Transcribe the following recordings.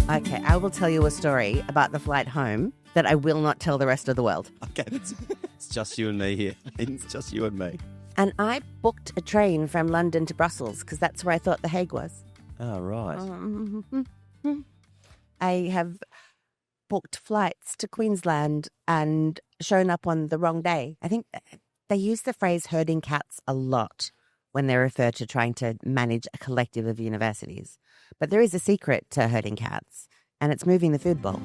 Okay, I will tell you a story about the flight home that I will not tell the rest of the world. Okay, it's just you and me here. It's just you and me. And I booked a train from London to Brussels because that's where I thought The Hague was. Oh, right. I have booked flights to Queensland and shown up on the wrong day. I think they use the phrase herding cats a lot when they refer to trying to manage a collective of universities. But there is a secret to herding cats, and it's moving the food bowl.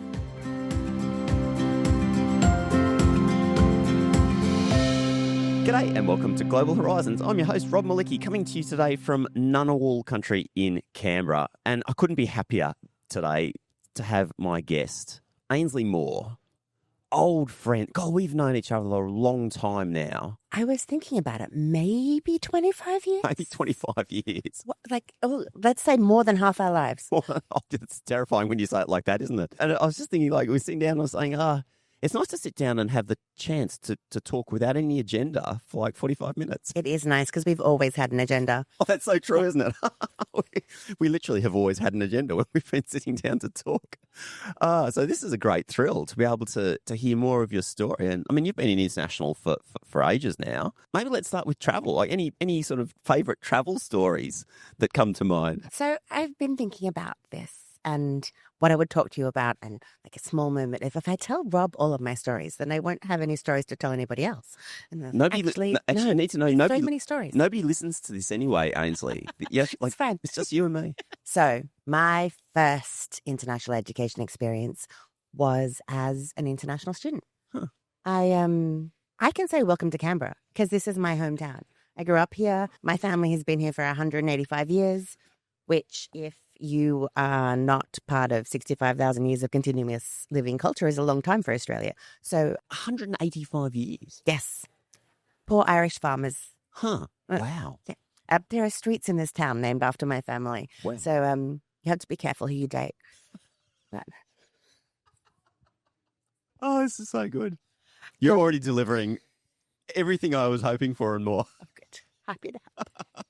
G'day and welcome to Global Horizons. I'm your host, Rob Malicki, coming to you today from Ngunnawal country in Canberra. And I couldn't be happier today to have my guest, Ainslie Moore, old friend. God, we've known each other a long time now. I was thinking about it, maybe 25 years? Maybe 25 years. What, let's say more than half our lives. Oh, it's terrifying when you say it like that, isn't it? And I was just thinking, we were sitting down and I was saying, it's nice to sit down and have the chance to talk without any agenda for 45 minutes. It is nice because we've always had an agenda. Oh, that's so true, isn't it? we literally have always had an agenda when we've been sitting down to talk. So this is a great thrill to be able to hear more of your story. And I mean, you've been in international for ages now. Maybe let's start with travel. Any sort of favourite travel stories that come to mind? So I've been thinking about this and what I would talk to you about, and a small moment. If I tell Rob all of my stories, then I won't have any stories to tell anybody else. And I need to know. Nobody, so many stories. Nobody listens to this anyway, Ainslie. It's fine. It's just you and me. So my first international education experience was as an international student. Huh. I can say welcome to Canberra because this is my hometown. I grew up here. My family has been here for 185 years, which, if you are not part of 65,000 years of continuous living culture, is a long time for Australia. So 185 years? Yes. Poor Irish farmers. Huh. Wow. There are streets in this town named after my family. Wow. So you have to be careful who you date. But... Oh, this is so good. You're already delivering everything I was hoping for and more. Oh, good. Happy to help.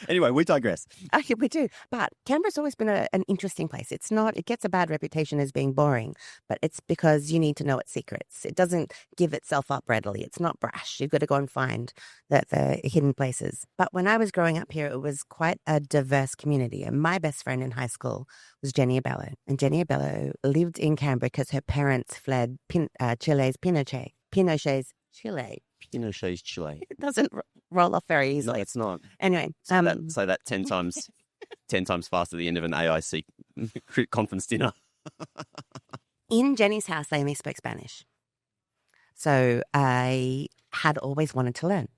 Anyway, we digress. Yeah, we do. But Canberra's always been an interesting place. It gets a bad reputation as being boring, but it's because you need to know its secrets. It doesn't give itself up readily. It's not brash. You've got to go and find the hidden places. But when I was growing up here, it was quite a diverse community. And my best friend in high school was Jenny Abello. And Jenny Abello lived in Canberra because her parents fled Chile's Pinochet's Chile. Pinochet's Chile. It doesn't roll off very easily. No, it's not. Anyway. So that 10 times fast at the end of an AIC conference dinner. In Jenny's house, they only spoke Spanish. So I had always wanted to learn.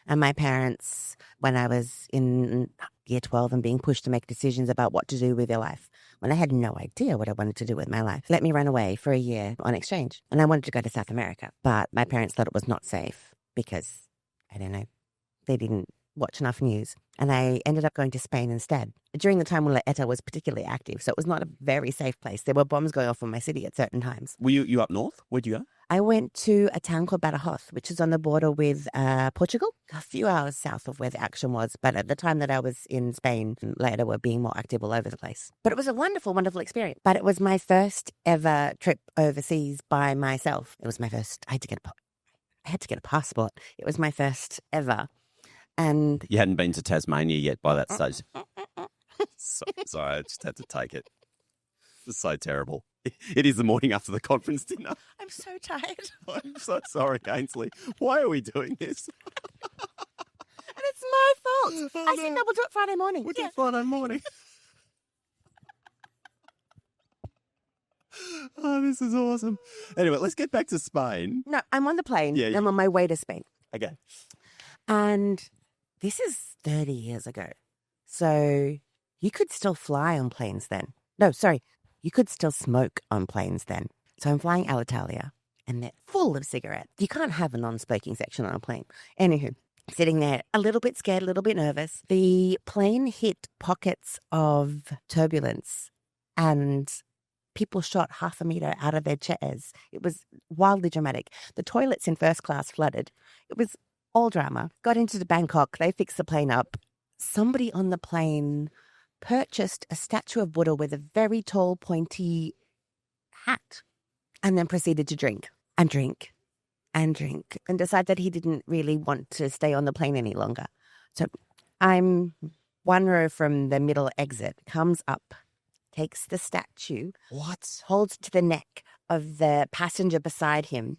And my parents, when I was in year 12 and being pushed to make decisions about what to do with your life, when I had no idea what I wanted to do with my life, let me run away for a year on exchange. And I wanted to go to South America. But my parents thought it was not safe because, I don't know, they didn't watch enough news. And I ended up going to Spain instead. During the time when ETA was particularly active, so it was not a very safe place. There were bombs going off in my city at certain times. Were you up north? Where'd you go? I went to a town called Badajoz, which is on the border with Portugal, a few hours south of where the action was. But at the time that I was in Spain, later were being more active all over the place. But it was a wonderful, wonderful experience. But it was my first ever trip overseas by myself. It was my first. I had to get a passport. It was my first ever. And you hadn't been to Tasmania yet by that stage. Sorry, I just had to take it. It's so terrible. It is the morning after the conference dinner. I'm so tired. I'm so sorry, Ainslie. Why are we doing this? And it's my fault. Oh, I said no, we'll do it Friday morning. We'll do it Friday morning. Oh, this is awesome. Anyway, let's get back to Spain. No, I'm on the plane. Yeah. I'm on my way to Spain. Okay. And this is 30 years ago. So you could still fly on planes then. No, sorry. You could still smoke on planes then. So I'm flying Alitalia and they're full of cigarettes. You can't have a non-smoking section on a plane. Anywho, sitting there a little bit scared, a little bit nervous. The plane hit pockets of turbulence and people shot half a meter out of their chairs. It was wildly dramatic. The toilets in first class flooded. It was all drama. Got into Bangkok. They fixed the plane up. Somebody on the plane purchased a statue of Buddha with a very tall, pointy hat, and then proceeded to drink and drink and drink and decide that he didn't really want to stay on the plane any longer. So I'm one row from the middle exit, comes up, takes the statue, holds to the neck of the passenger beside him,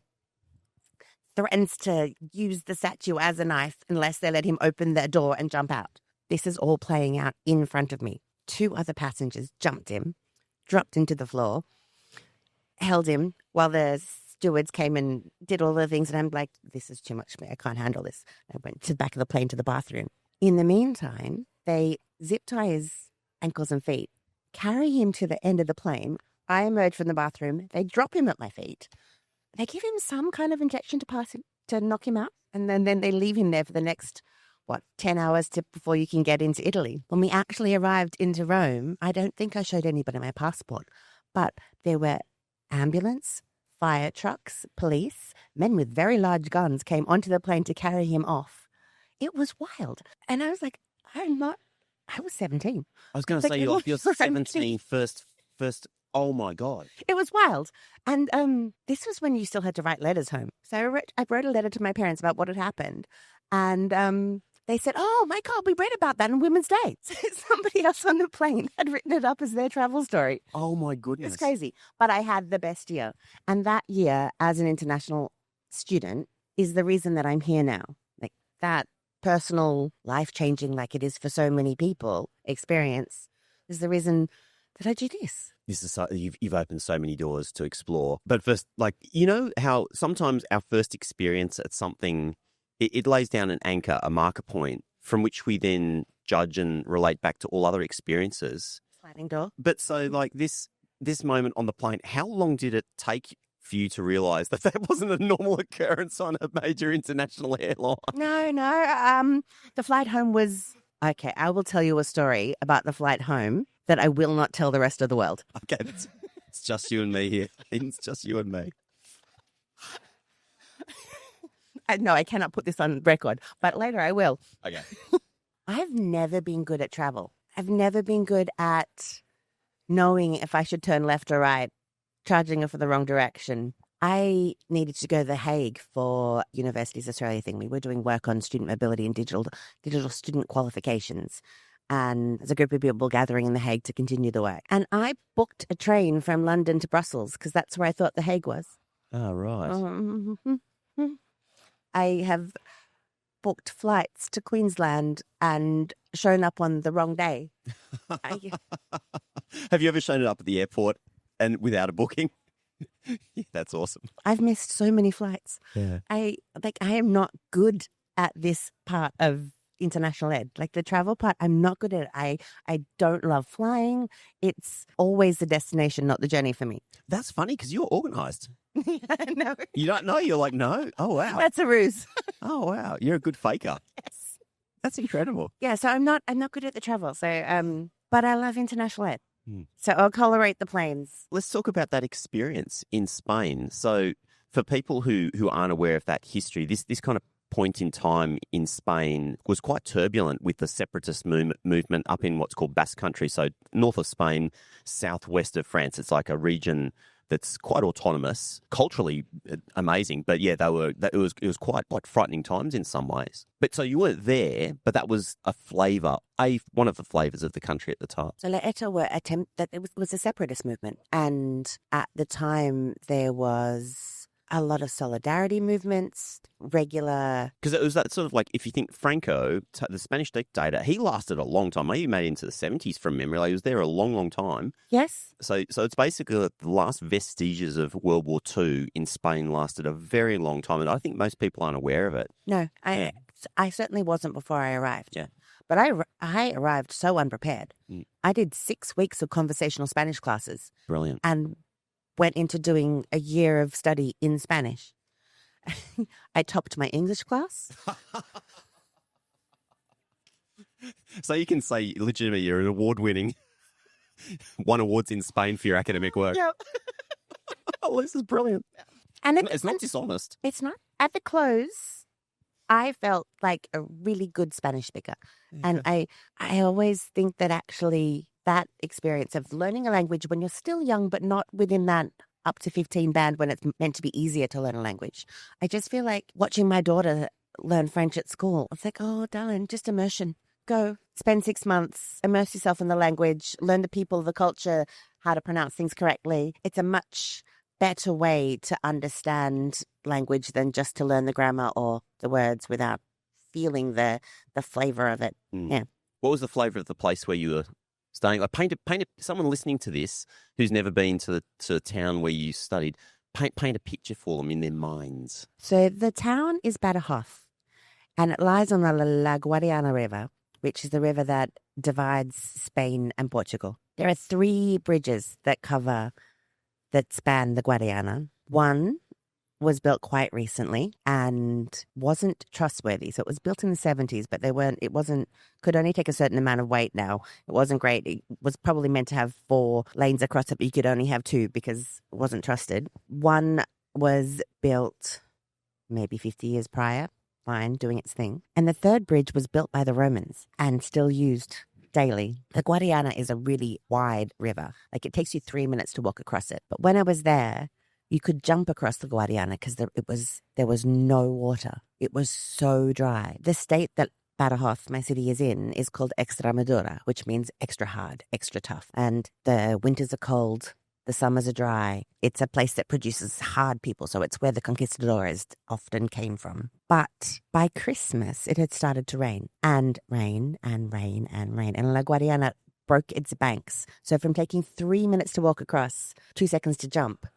threatens to use the statue as a knife unless they let him open the door and jump out. This is all playing out in front of me. 2 other passengers jumped him, dropped him to the floor, held him while the stewards came and did all the things. And I'm like, this is too much for me. I can't handle this. I went to the back of the plane to the bathroom. In the meantime, they zip tie his ankles and feet, carry him to the end of the plane. I emerge from the bathroom. They drop him at my feet. They give him some kind of injection to knock him out. And then they leave him there for the next, 10 hours before you can get into Italy. When we actually arrived into Rome, I don't think I showed anybody my passport, but there were ambulance, fire trucks, police, men with very large guns came onto the plane to carry him off. It was wild. And I was like, I was 17. I was going to say, you're 17 first. Oh my God. It was wild. And this was when you still had to write letters home. So I wrote a letter to my parents about what had happened. And they said, oh my God, we read about that on Women's Day. So somebody else on the plane had written it up as their travel story. Oh my goodness. It's crazy. But I had the best year. And that year as an international student is the reason that I'm here now. Like that personal, life-changing, like it is for so many people, experience is the reason that I do this. This is you've opened so many doors to explore. But first, how sometimes our first experience at something, it lays down an anchor, a marker point from which we then judge and relate back to all other experiences. Sliding door. But so this moment on the plane, how long did it take for you to realise that wasn't a normal occurrence on a major international airline? No. The flight home was... Okay, I will tell you a story about the flight home that I will not tell the rest of the world. Okay, it's just you and me here. It's just you and me. No, I cannot put this on record, but later I will. Okay. I've never been good at travel. I've never been good at knowing if I should turn left or right, charging for the wrong direction. I needed to go to The Hague for Universities Australia thing. We were doing work on student mobility and digital student qualifications. And there's a group of people gathering in The Hague to continue the work. And I booked a train from London to Brussels because that's where I thought The Hague was. Oh, right. I have booked flights to Queensland and shown up on the wrong day. Have you ever shown up at the airport and without a booking? Yeah, that's awesome. I've missed so many flights. Yeah. I am not good at this part of international ed. Like the travel part, I'm not good at it. I don't love flying. It's always the destination, not the journey for me. That's funny because you're organised. No. You don't know? You're like, no? Oh, wow. That's a ruse. Oh, wow. You're a good faker. Yes. That's incredible. Yeah, so I'm not good at the travel. So, but I love international ed. Hmm. So I'll colorate the planes. Let's talk about that experience in Spain. So for people who aren't aware of that history, this kind of point in time in Spain was quite turbulent with the separatist movement up in what's called Basque Country. So north of Spain, southwest of France. It's like a region that's quite autonomous, culturally amazing. But yeah, it was quite like frightening times in some ways. But so you weren't there, but that was a flavour, one of the flavours of the country at the time. So La ETA it was a separatist movement. And at the time there was a lot of solidarity movements, regular... Because it was that sort of like, if you think Franco, the Spanish dictator, he lasted a long time. Maybe he made it into the 70s from memory. Like, he was there a long, long time. Yes. So it's basically the last vestiges of World War II in Spain lasted a very long time. And I think most people aren't aware of it. No, I certainly wasn't before I arrived. Yeah. But I arrived so unprepared. Mm. I did 6 weeks of conversational Spanish classes. Brilliant. And went into doing a year of study in Spanish. I topped my English class. So you can say legitimately you're an award-winning, won awards in Spain for your academic work. Yep. Oh, this is brilliant. And it's not dishonest. It's not. At the close, I felt like a really good Spanish speaker. And I always think that actually that experience of learning a language when you're still young, but not within that up to 15 band when it's meant to be easier to learn a language. I just feel like watching my daughter learn French at school. It's like, oh, darling, just immersion. Go spend 6 months, immerse yourself in the language, learn the people, the culture, how to pronounce things correctly. It's a much better way to understand language than just to learn the grammar or the words without feeling the flavor of it. Yeah. What was the flavor of the place where you were staying? Like paint someone listening to this who's never been to the town where you studied. Paint a picture for them in their minds. So the town is Badajoz, and it lies on the La Guadiana River, which is the river that divides Spain and Portugal. There are 3 bridges that span the Guadiana. One was built quite recently and wasn't trustworthy. So it was built in the 70s, but could only take a certain amount of weight now. It wasn't great. It was probably meant to have 4 lanes across it, but you could only have 2 because it wasn't trusted. One was built maybe 50 years prior, fine, doing its thing. And the 3rd bridge was built by the Romans and still used daily. The Guadiana is a really wide river. Like it takes you 3 minutes to walk across it. But when I was there, you could jump across the Guadiana because there was no water. It was so dry. The state that Badajoz, my city, is in is called Extremadura, which means extra hard, extra tough. And the winters are cold. The summers are dry. It's a place that produces hard people, so it's where the conquistadors often came from. But by Christmas, it had started to rain, and rain, and rain, and rain. And La Guadiana broke its banks. So from taking 3 minutes to walk across, 2 seconds to jump,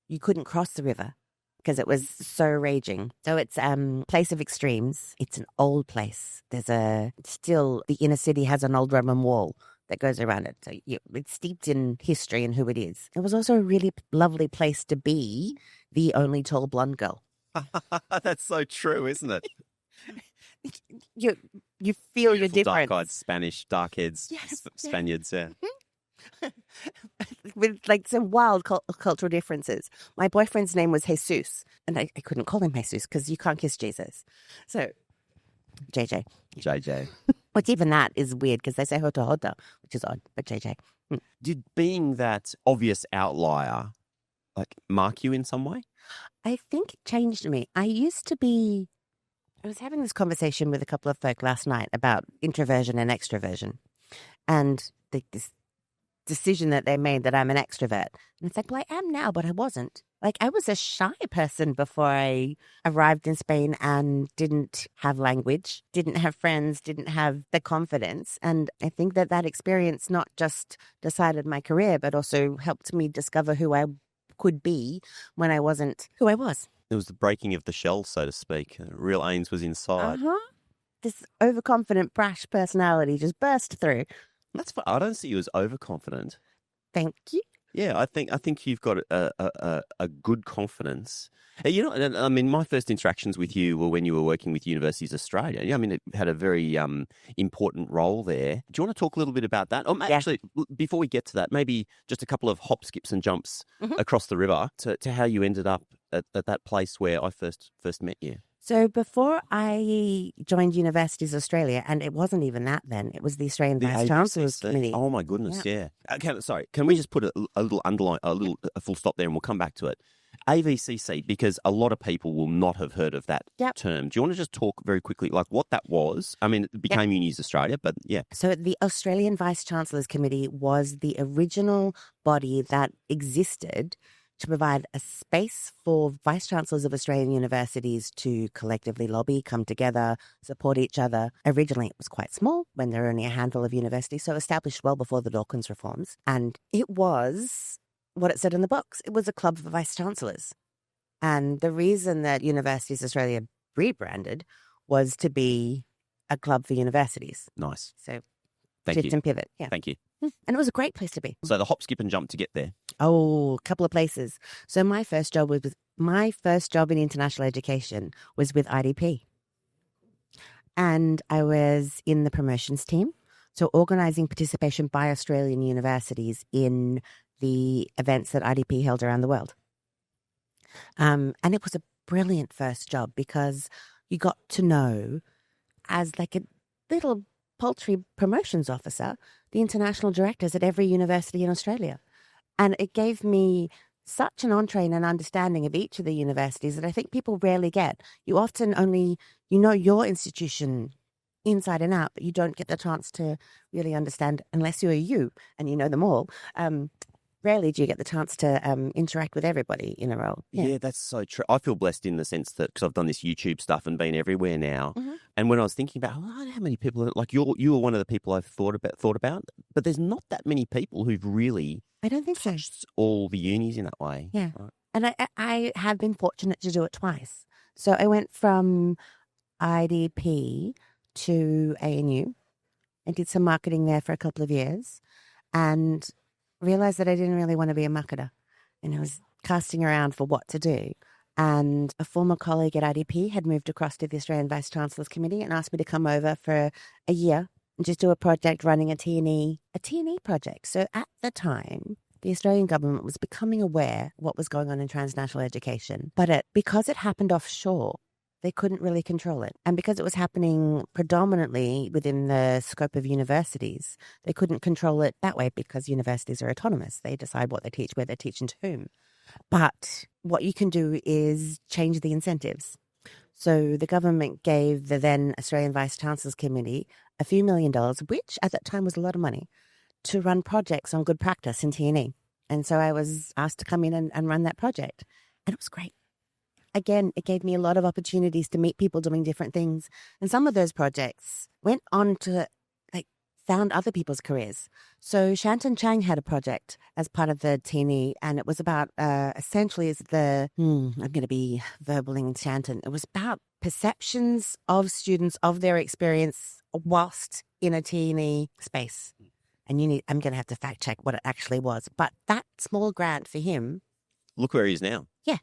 you couldn't cross the river because it was so raging. So it's a place of extremes. It's an old place. Still, the inner city has an old Roman wall that goes around it. So it's steeped in history and who it is. It was also a really lovely place to be the only tall blonde girl. That's so true, isn't it? You feel your difference. Dark-eyed Spanish, dark-heads, Yes, Spaniards, yeah. With like some wild cultural differences. My boyfriend's name was Jesus, and I couldn't call him Jesus because you can't kiss Jesus. So, JJ. Which even that is weird because they say hota hota, which is odd, but JJ. Did being that obvious outlier like mark you in some way? I think it changed me. I was having this conversation with a couple of folk last night about introversion and extroversion, and this decision that they made that I'm an extrovert. And it's like, well, I am now, but I wasn't. Like, I was a shy person before I arrived in Spain and didn't have language, didn't have friends, didn't have the confidence. And I think that experience not just decided my career, but also helped me discover who I could be when I wasn't who I was. It was the breaking of the shell, so to speak. Real Ains was inside. This overconfident, brash personality just burst through. That's fine. I don't see you as overconfident. Thank you. Yeah, I think you've got a good confidence. You know, I mean, my first interactions with you were when you were working with Universities Australia. Yeah, I mean, it had a very important role there. Do you want to talk a little bit about that? Actually, before we get to that, maybe just a couple of hop, skips, and jumps across the river to how you ended up at that place where I first met you. So before I joined Universities Australia, and it wasn't even that then, it was the Australian Vice Chancellors Committee. Oh my goodness, yeah. Sorry, can we just put a little underline, a full stop there, and we'll come back to it. AVCC, because a lot of people will not have heard of that term. Do you want to just talk very quickly, like what that was? I mean, it became Unis Australia, but yeah. So the Australian Vice Chancellors Committee was the original body that existed to provide a space for vice chancellors of Australian universities to collectively lobby, come together, support each other. Originally, it was quite small when there were only a handful of universities, so established well before the Dawkins reforms. And it was what it said in the box. It was a club for vice chancellors. And the reason that Universities Australia rebranded was to be a club for universities. Nice. So Thank you. And pivot. Yeah. Thank you. And it was a great place to be. So the hop, skip, and jump to get there. Oh, a couple of places. So my first job in international education was with IDP. And I was in the promotions team. So organising participation by Australian universities in the events that IDP held around the world. And it was a brilliant first job because you got to know as like a little paltry promotions officer, the international directors at every university in Australia. And it gave me such an entree and an understanding of each of the universities that I think people rarely get. You often only, your institution inside and out, but you don't get the chance to really understand unless you're you and you know them all. Rarely do you get the chance to interact with everybody in a role. Yeah, that's so true. I feel blessed in the sense that because I've done this YouTube stuff and been everywhere now. Mm-hmm. And when I was thinking about, I don't know how many people, like you were one of the people I've thought about, but there's not that many people who've really I don't think so. touched all the unis in that way. Yeah. Right. And I have been fortunate to do it twice. So I went from IDP to ANU and did some marketing there for a couple of years and realized that I didn't really want to be a marketer. And I was casting around for what to do. And a former colleague at IDP had moved across to the Australian Vice-Chancellor's Committee and asked me to come over for a year and just do a project running a T&E project. So at the time, the Australian government was becoming aware of what was going on in transnational education. But because it happened offshore, they couldn't really control it. And because it was happening predominantly within the scope of universities, they couldn't control it that way because universities are autonomous. They decide what they teach, where they teach, and to whom. But what you can do is change the incentives. So the government gave the then Australian Vice-Chancellor's Committee a few $1 million, which at that time was a lot of money, to run projects on good practice in T&E. And so I was asked to come in and run that project. And it was great. Again, it gave me a lot of opportunities to meet people doing different things. And some of those projects went on to found other people's careers. So Shanton Chang had a project as part of the T&E, and it was about essentially I'm going to be verbaling Shanton. It was about perceptions of students of their experience whilst in a T&E space. And I'm going to have to fact check what it actually was. But that small grant for him. Look where he is now. Yeah.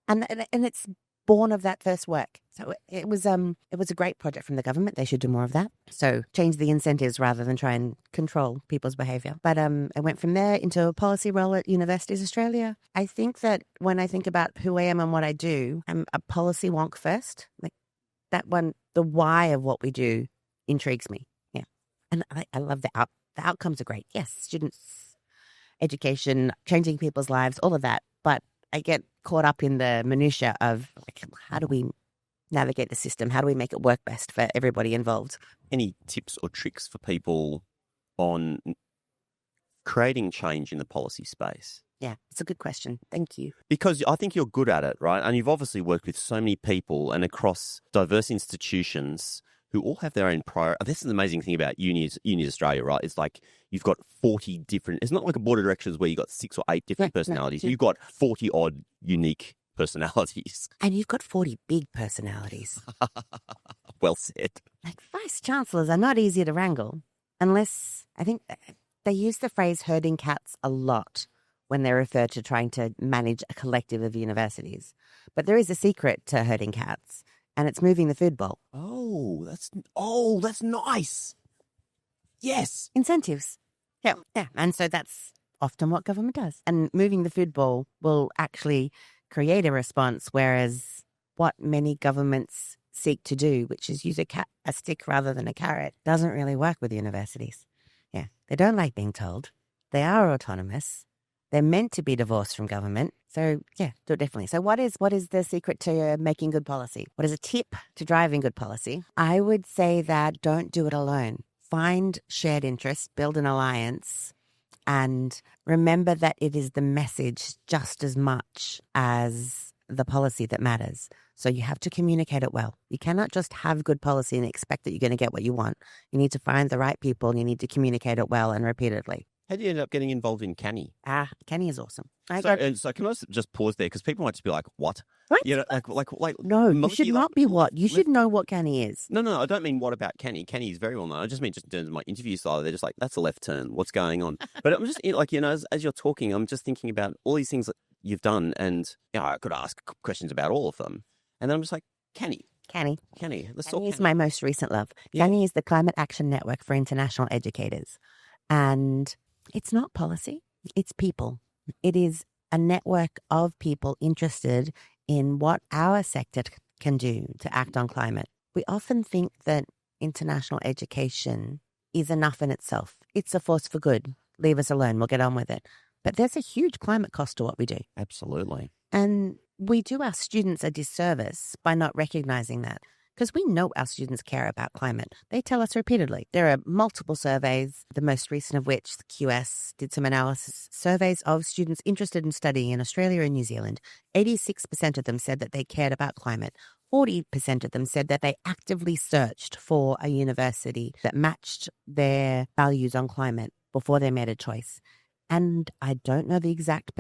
And it's born of that first work. So it was a great project from the government. They should do more of that. So change the incentives rather than try and control people's behaviour. But I went from there into a policy role at Universities Australia. I think that when I think about who I am and what I do, I'm a policy wonk first. Like that one, the why of what we do intrigues me. Yeah. And I love the outcomes are great. Yes, students, education, changing people's lives, all of that. But I get caught up in the minutiae of how do we navigate the system? How do we make it work best for everybody involved? Any tips or tricks for people on creating change in the policy space? Yeah, it's a good question. Thank you. Because I think you're good at it, right? And you've obviously worked with so many people and across diverse institutions who all have their own prior. This is the amazing thing about Unis Australia, right? It's like you've got 40 different. It's not like a board of directors where you've got 6 or 8 different personalities. No. You've got 40 odd unique personalities. And you've got 40 big personalities. Well said. Like vice chancellors are not easy to wrangle unless, I think they use the phrase herding cats a lot when they refer to trying to manage a collective of universities. But there is a secret to herding cats. And it's moving the food bowl. Oh, that's nice. Yes. Incentives. Yeah. And so that's often what government does. And moving the food bowl will actually create a response, whereas what many governments seek to do, which is use a stick rather than a carrot, doesn't really work with universities. Yeah. They don't like being told. They are autonomous. They're meant to be divorced from government. So, yeah, do it differently. So what is the secret to making good policy? What is a tip to driving good policy? I would say that don't do it alone. Find shared interests, build an alliance, and remember that it is the message just as much as the policy that matters. So you have to communicate it well. You cannot just have good policy and expect that you're going to get what you want. You need to find the right people and you need to communicate it well and repeatedly. How did you end up getting involved in Canny? Canny is awesome. So can I just pause there? Because people might just be like, what? What? You know, like no, you should not be what. You should know what Canny is. No, I don't mean what about Canny. Canny is very well known. I just mean just in terms of my interview style. They're just like, that's a left turn. What's going on? But I'm just like, as you're talking, I'm just thinking about all these things that you've done. And I could ask questions about all of them. And then I'm just like, Canny. Canny. Let's talk. Canny is my most recent love. Yeah. Canny is the Climate Action Network for International Educators. And it's not policy, it's people. It is a network of people interested in what our sector can do to act on climate. We often think that international education is enough in itself. It's a force for good. Leave us alone. We'll get on with it. But there's a huge climate cost to what we do. Absolutely. And we do our students a disservice by not recognizing that, because we know our students care about climate. They tell us repeatedly. There are multiple surveys, the most recent of which, the QS, did some analysis, surveys of students interested in studying in Australia and New Zealand. 86% of them said that they cared about climate. 40% of them said that they actively searched for a university that matched their values on climate before they made a choice. And I don't know the exact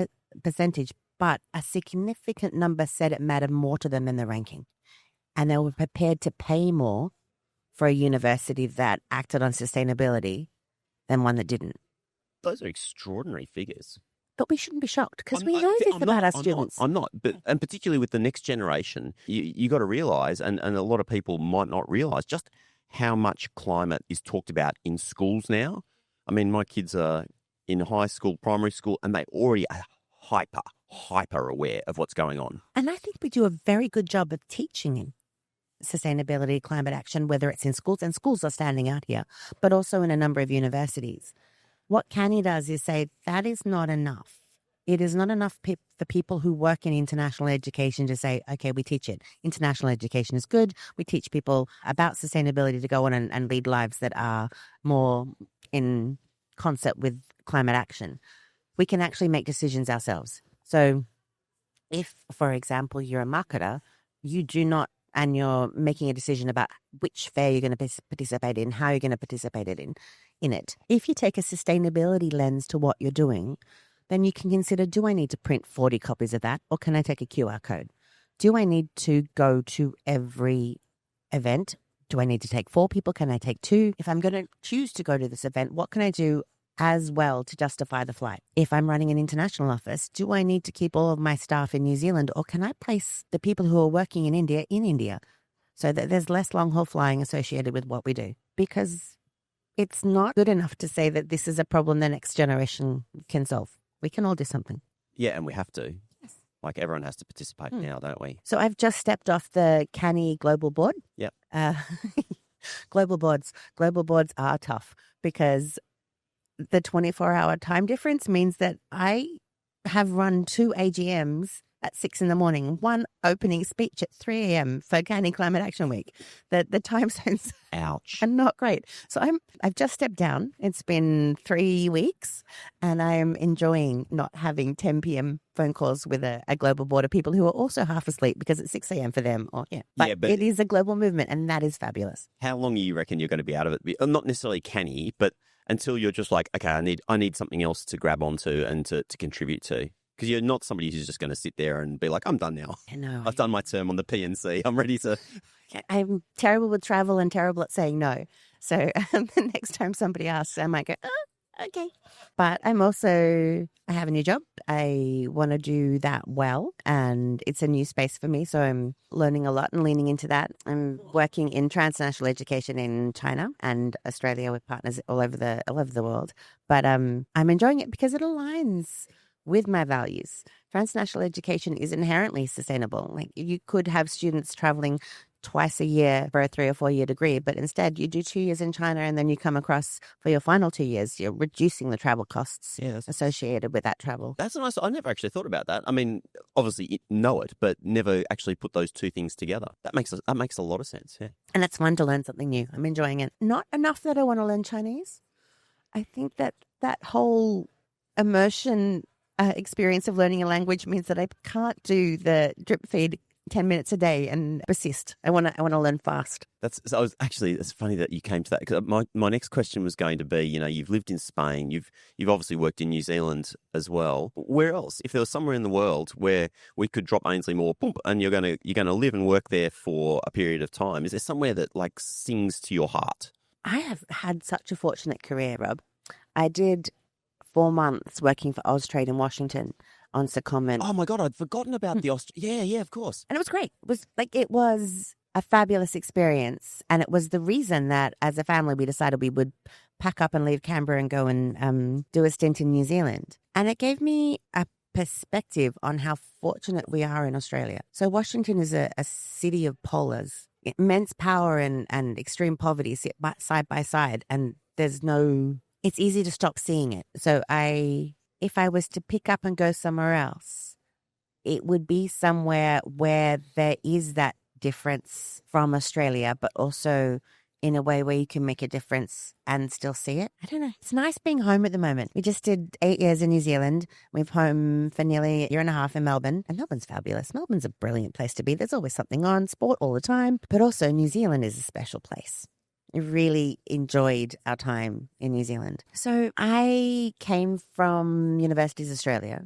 percentage, but a significant number said it mattered more to them in the ranking. And they were prepared to pay more for a university that acted on sustainability than one that didn't. Those are extraordinary figures. But we shouldn't be shocked, because we know this about our students. I'm not. And particularly with the next generation, you got to realise, and a lot of people might not realise, just how much climate is talked about in schools now. I mean, my kids are in high school, primary school, and they already are hyper aware of what's going on. And I think we do a very good job of teaching in sustainability, climate action, whether it's in schools, and schools are standing out here, but also in a number of universities. What Canny does is say that is not enough. It is not enough for people who work in international education to say, okay, we teach it. International education is good. We teach people about sustainability to go on and lead lives that are more in concert with climate action. We can actually make decisions ourselves. So if, for example, you're a marketer, you do not, and you're making a decision about which fair you're going to participate in, how you're going to participate in it. If you take a sustainability lens to what you're doing, then you can consider, do I need to print 40 copies of that, or can I take a QR code? Do I need to go to every event? Do I need to take 4 people? Can I take 2? If I'm going to choose to go to this event, what can I do as well to justify the flight? If I'm running an international office, do I need to keep all of my staff in New Zealand, or can I place the people who are working in India so that there's less long-haul flying associated with what we do? Because it's not good enough to say that this is a problem the next generation can solve. We can all do something. Yeah, and we have to. Yes. Like, everyone has to participate now, don't we? So I've just stepped off the Canny Global Board. Yep. Global boards are tough, because the 24-hour time difference means that I have run 2 AGMs at 6 a.m, one opening speech at 3 a.m. for Canny Climate Action Week. The time zones Ouch. are not great. So I've just stepped down. It's been 3 weeks, and I'm enjoying not having 10 p.m. phone calls with a global board of people who are also half asleep because it's 6 a.m. for them. But it is a global movement, and that is fabulous. How long do you reckon you're going to be out of it? Not necessarily canny, but until you're just like, okay, I need something else to grab onto and to contribute to. Because you're not somebody who's just going to sit there and be like, I'm done now. I know. I've done my term on the PNC. I'm ready to... I'm terrible with travel and terrible at saying no. So the next time somebody asks, I might go, okay. But I have a new job. I want to do that well, and it's a new space for me. So I'm learning a lot and leaning into that. I'm working in transnational education in China and Australia with partners all over the world. But I'm enjoying it because it aligns with my values. Transnational education is inherently sustainable. Like, you could have students traveling twice a year for a 3 or 4 year degree, but instead you do 2 years in China and then you come across for your final 2 years. You're reducing the travel costs associated with that travel. That's nice. I never actually thought about that. I mean, obviously know it, but never actually put those two things together. That makes a lot of sense. Yeah, and it's fun to learn something new. I'm enjoying it. Not enough that I want to learn Chinese. I think that whole immersion experience of learning a language means that I can't do the drip feed 10 minutes a day and persist. I want to learn fast. It's funny that you came to that, because my next question was going to be, you've lived in Spain, you've obviously worked in New Zealand as well. Where else? If there was somewhere in the world where we could drop Ainslie Moore, boom, and you're going to live and work there for a period of time, is there somewhere that like sings to your heart? I have had such a fortunate career, Rob. I did 4 months working for Austrade in Washington on secondment. Oh my God, I'd forgotten about the Yeah, of course. And it was great. It was a fabulous experience. And it was the reason that as a family we decided we would pack up and leave Canberra and go and do a stint in New Zealand. And it gave me a perspective on how fortunate we are in Australia. So Washington is a city of polars. Immense power and extreme poverty sit side by side, and it's easy to stop seeing it. So if I was to pick up and go somewhere else, it would be somewhere where there is that difference from Australia, but also in a way where you can make a difference and still see it. I don't know. It's nice being home at the moment. We just did 8 years in New Zealand. We've home for nearly a year and a half in Melbourne. And Melbourne's fabulous. Melbourne's a brilliant place to be. There's always something on, sport all the time. But also New Zealand is a special place. I really enjoyed our time in New Zealand. So I came from Universities Australia,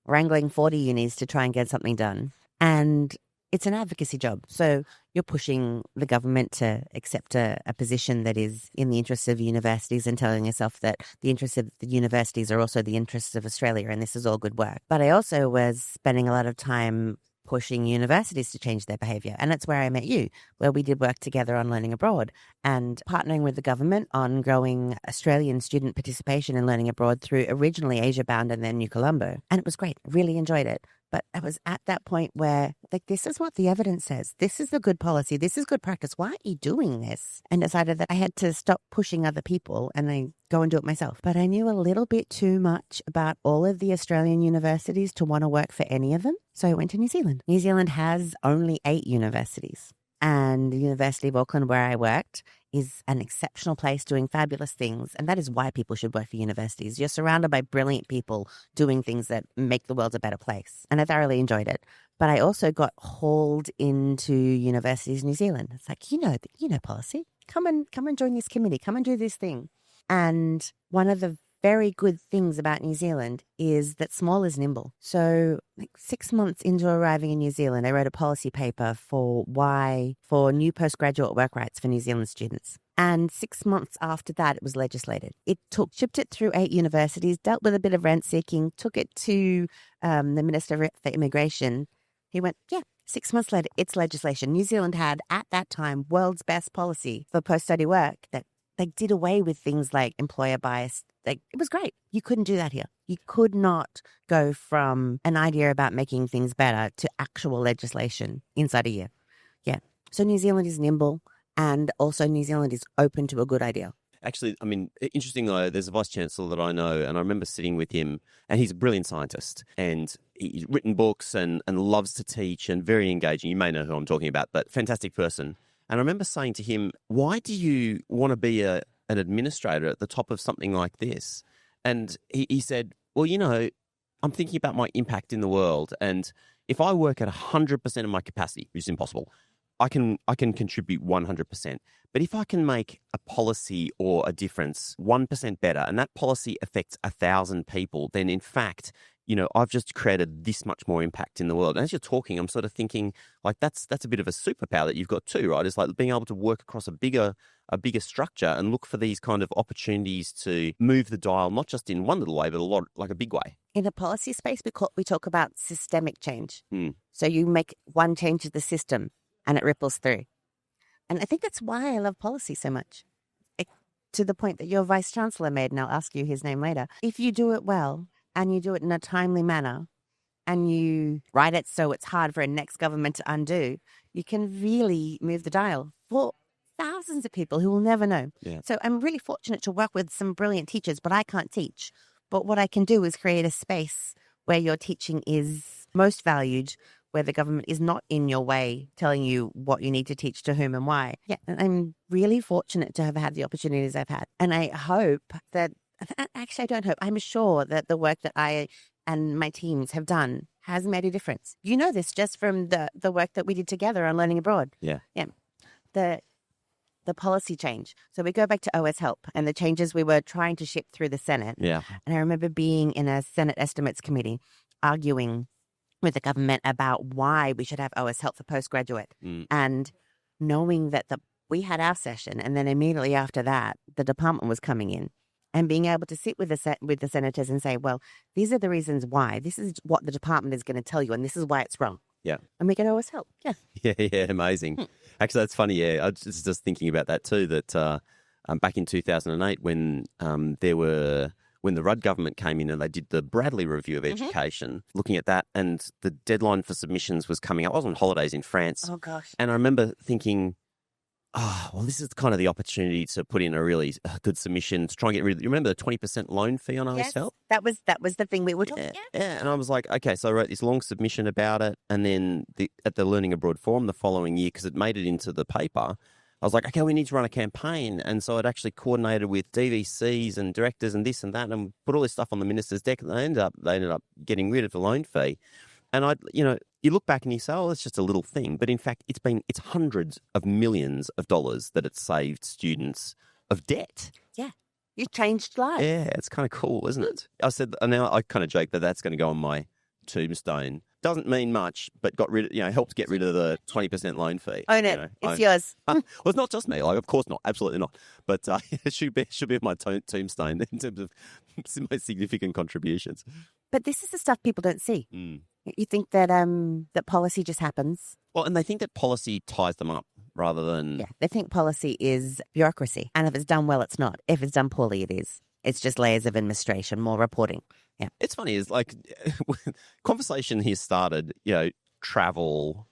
wrangling 40 unis to try and get something done. And it's an advocacy job. So you're pushing the government to accept a position that is in the interests of universities and telling yourself that the interests of the universities are also the interests of Australia, and this is all good work. But I also was spending a lot of time pushing universities to change their behaviour. And that's where I met you, where we did work together on learning abroad and partnering with the government on growing Australian student participation in learning abroad through originally Asia Bound and then New Colombo. And it was great. Really enjoyed it. But I was at that point where, this is what the evidence says. This is a good policy. This is good practice. Why aren't you doing this? And decided that I had to stop pushing other people and I go and do it myself. But I knew a little bit too much about all of the Australian universities to want to work for any of them. So I went to New Zealand. New Zealand has only 8 universities. And the University of Auckland, where I worked, is an exceptional place doing fabulous things. And that is why people should work for universities. You're surrounded by brilliant people doing things that make the world a better place. And I thoroughly enjoyed it. But I also got hauled into Universities New Zealand. It's like, you know policy. Come and join this committee. Come and do this thing. And one of the very good things about New Zealand is that small is nimble. So 6 months into arriving in New Zealand, I wrote a policy paper for new postgraduate work rights for New Zealand students. And 6 months after that, it was legislated. Shipped it through 8 universities, dealt with a bit of rent seeking, took it to the Minister for Immigration. He went, 6 months later, it's legislation. New Zealand had, at that time, world's best policy for post-study work that they did away with things like employer bias. It was great. You couldn't do that here. You could not go from an idea about making things better to actual legislation inside a year. Yeah. So New Zealand is nimble, and also New Zealand is open to a good idea. Actually, I mean, interesting though, there's a vice-chancellor that I know, and I remember sitting with him, and he's a brilliant scientist, and he's written books and loves to teach and very engaging. You may know who I'm talking about, but fantastic person. And I remember saying to him, why do you want to be an administrator at the top of something like this? And he said, well, I'm thinking about my impact in the world. And if I work at 100% of my capacity, which is impossible, I can contribute 100%. But if I can make a policy or a difference 1% better, and that policy affects 1,000 people, then in fact, I've just created this much more impact in the world. And as you're talking, I'm sort of thinking like that's a bit of a superpower that you've got too, right? It's like being able to work across a bigger structure and look for these kind of opportunities to move the dial, not just in one little way, but a big way. In a policy space, we talk about systemic change. So you make one change to the system and it ripples through. And I think that's why I love policy so much. To the point that your vice chancellor made, and I'll ask you his name later. If you do it well, and you do it in a timely manner, and you write it so it's hard for a next government to undo, you can really move the dial for thousands of people who will never know. Yeah. So I'm really fortunate to work with some brilliant teachers, but I can't teach. But what I can do is create a space where your teaching is most valued, where the government is not in your way telling you what you need to teach to whom and why. Yeah, and I'm really fortunate to have had the opportunities I've had. And I hope that actually, I don't hope. I'm sure that the work that I and my teams have done has made a difference. You know this just from the work that we did together on learning abroad. Yeah. Yeah. The policy change. So we go back to OS Help and the changes we were trying to ship through the Senate. Yeah. And I remember being in a Senate Estimates Committee arguing with the government about why we should have OS Help for postgraduate. And knowing that we had our session and then immediately after that, the department was coming in. And being able to sit with the senators and say, well, these are the reasons why. This is what the department is going to tell you, and this is why it's wrong. Yeah. And we can always help. Yeah. Yeah, amazing. Actually, that's funny. Yeah, I was just thinking about that too, that back in 2008 when there were when the Rudd government came in and they did the Bradley Review of Education, looking at that, and the deadline for submissions was coming up. I was on holidays in France. Oh, gosh. And I remember thinking, oh, well, this is kind of the opportunity to put in a really good submission to try and get rid of. You remember the 20% loan fee on ISL? That was the thing we were talking about. Yeah, and I was like, okay, so I wrote this long submission about it, and then at the Learning Abroad Forum the following year, because it made it into the paper, I was like, okay, we need to run a campaign, and so I'd actually coordinated with DVCs and directors and this and that, and put all this stuff on the minister's deck, and they ended up getting rid of the loan fee. And you look back and you say, oh, it's just a little thing. But in fact, it's hundreds of millions of dollars that it's saved students of debt. Yeah. You've changed lives. Yeah, it's kind of cool, isn't it? I said, now I kind of joke that that's going to go on my tombstone. Doesn't mean much, but helped get rid of the 20% loan fee. Own it. It's yours. Well, it's not just me. Like, of course not. Absolutely not. But it should be on my tombstone in terms of my significant contributions. But this is the stuff people don't see. Mm. You think that that policy just happens. Well, and they think that policy ties them up rather than... Yeah, they think policy is bureaucracy. And if it's done well, it's not. If it's done poorly, it is. It's just layers of administration, more reporting. Yeah. It's funny, is like conversation here started, travel,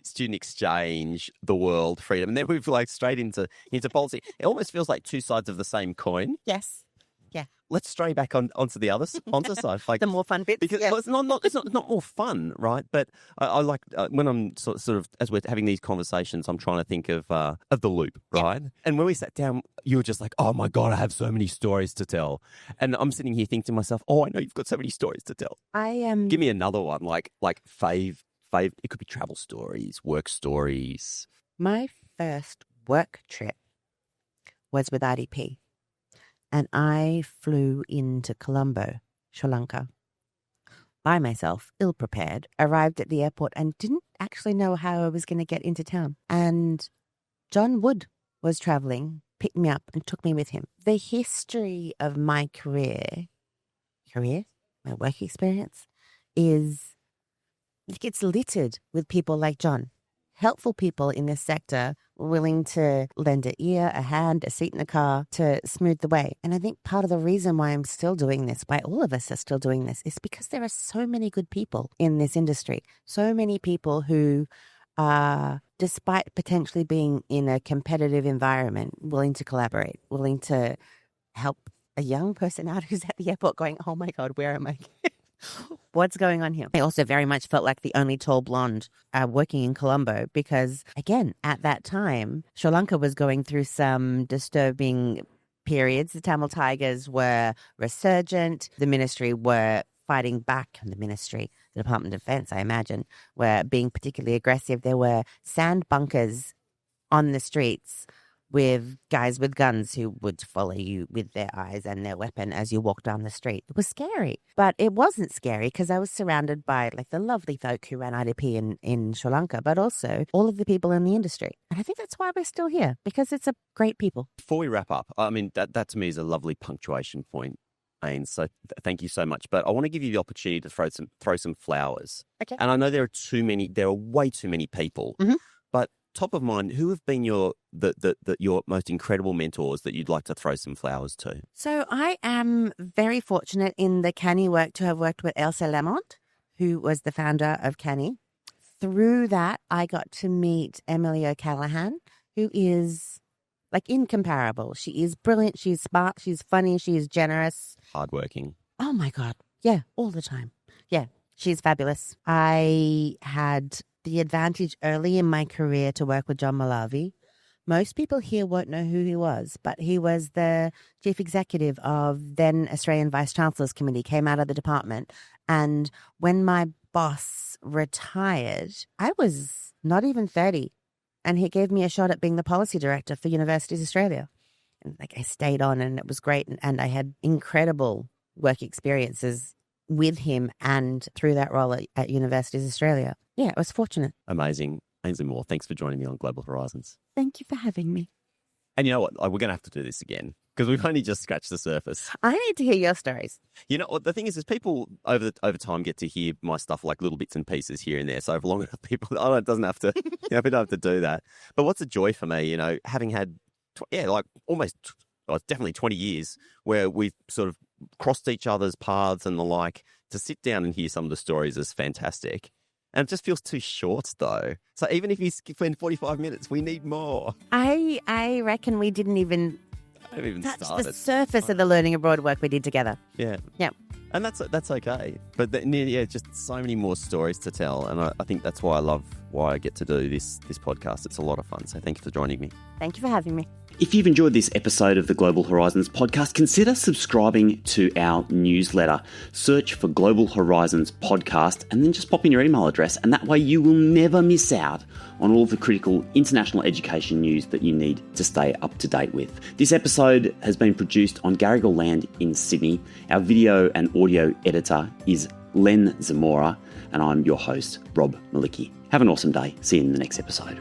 student exchange, the world, freedom. And then we've straight into policy. It almost feels like two sides of the same coin. Yes. Yeah. Let's stray back onto the other side. The more fun bits. Because it's not more fun, right? But I like when I'm sort of, as we're having these conversations, I'm trying to think of the loop, right? Yeah. And when we sat down, you were just like, oh my God, I have so many stories to tell. And I'm sitting here thinking to myself, oh, I know you've got so many stories to tell. Give me another one, like fave. It could be travel stories, work stories. My first work trip was with IDP. And I flew into Colombo, Sri Lanka, by myself, ill-prepared, arrived at the airport and didn't actually know how I was going to get into town. And John Wood was traveling, picked me up and took me with him. The history of my my work experience it's littered with people like John. Helpful people in this sector willing to lend an ear, a hand, a seat in the car to smooth the way. And I think part of the reason why I'm still doing this, why all of us are still doing this, is because there are so many good people in this industry. So many people who are, despite potentially being in a competitive environment, willing to collaborate, willing to help a young person out who's at the airport going, oh my God, where am I? What's going on here? I also very much felt like the only tall blonde working in Colombo because, again, at that time, Sri Lanka was going through some disturbing periods. The Tamil Tigers were resurgent. The ministry were fighting back. The Department of Defense, I imagine, were being particularly aggressive. There were sand bunkers on the streets with guys with guns who would follow you with their eyes and their weapon as you walk down the street. It was scary, but it wasn't scary because I was surrounded by the lovely folk who ran IDP in Sri Lanka, but also all of the people in the industry. And I think that's why we're still here, because it's a great people. Before we wrap up, I mean, that to me is a lovely punctuation point, Ains. So thank you so much. But I want to give you the opportunity to throw some flowers. Okay. And I know there are way too many people, but top of mind, who have been your most incredible mentors that you'd like to throw some flowers to? So I am very fortunate in the Canny work to have worked with Elsa Lamont, who was the founder of Canny. Through that, I got to meet Emily O'Callaghan, who is incomparable. She is brilliant. She's smart. She's funny. She's generous. Hardworking. Oh my God. Yeah. All the time. Yeah. She's fabulous. I had the advantage early in my career to work with John Malavi. Most people here won't know who he was, but he was the chief executive of then Australian Vice Chancellor's Committee, came out of the department. And when my boss retired, I was not even 30. And he gave me a shot at being the policy director for Universities Australia. And I stayed on and it was great. And I had incredible work experiences with him and through that role at Universities Australia. Yeah, I was fortunate. Amazing. Ainslie Moore, thanks for joining me on Global Horizons. Thank you for having me. And you know what? We're going to have to do this again because we've only just scratched the surface. I need to hear your stories. You know what? The thing is people over time get to hear my stuff like little bits and pieces here and there. So for long enough, people, it doesn't have to, we don't have to do that. But what's a joy for me, having had, almost it's definitely 20 years where we've sort of crossed each other's paths and the like. To sit down and hear some of the stories is fantastic. And it just feels too short, though. So even if you spend 45 minutes, we need more. I reckon we didn't even touch the surface of the learning abroad work we did together. Yeah. Yeah. And that's okay. But then, yeah, just so many more stories to tell. And I think that's why I get to do this podcast. It's a lot of fun. So thank you for joining me. Thank you for having me. If you've enjoyed this episode of the Global Horizons podcast, consider subscribing to our newsletter. Search for Global Horizons podcast and then just pop in your email address, and that way you will never miss out on all the critical international education news that you need to stay up to date with. This episode has been produced on Garigal land in Sydney. Our video and audio editor is Len Zamora, and I'm your host, Rob Malicki. Have an awesome day. See you in the next episode.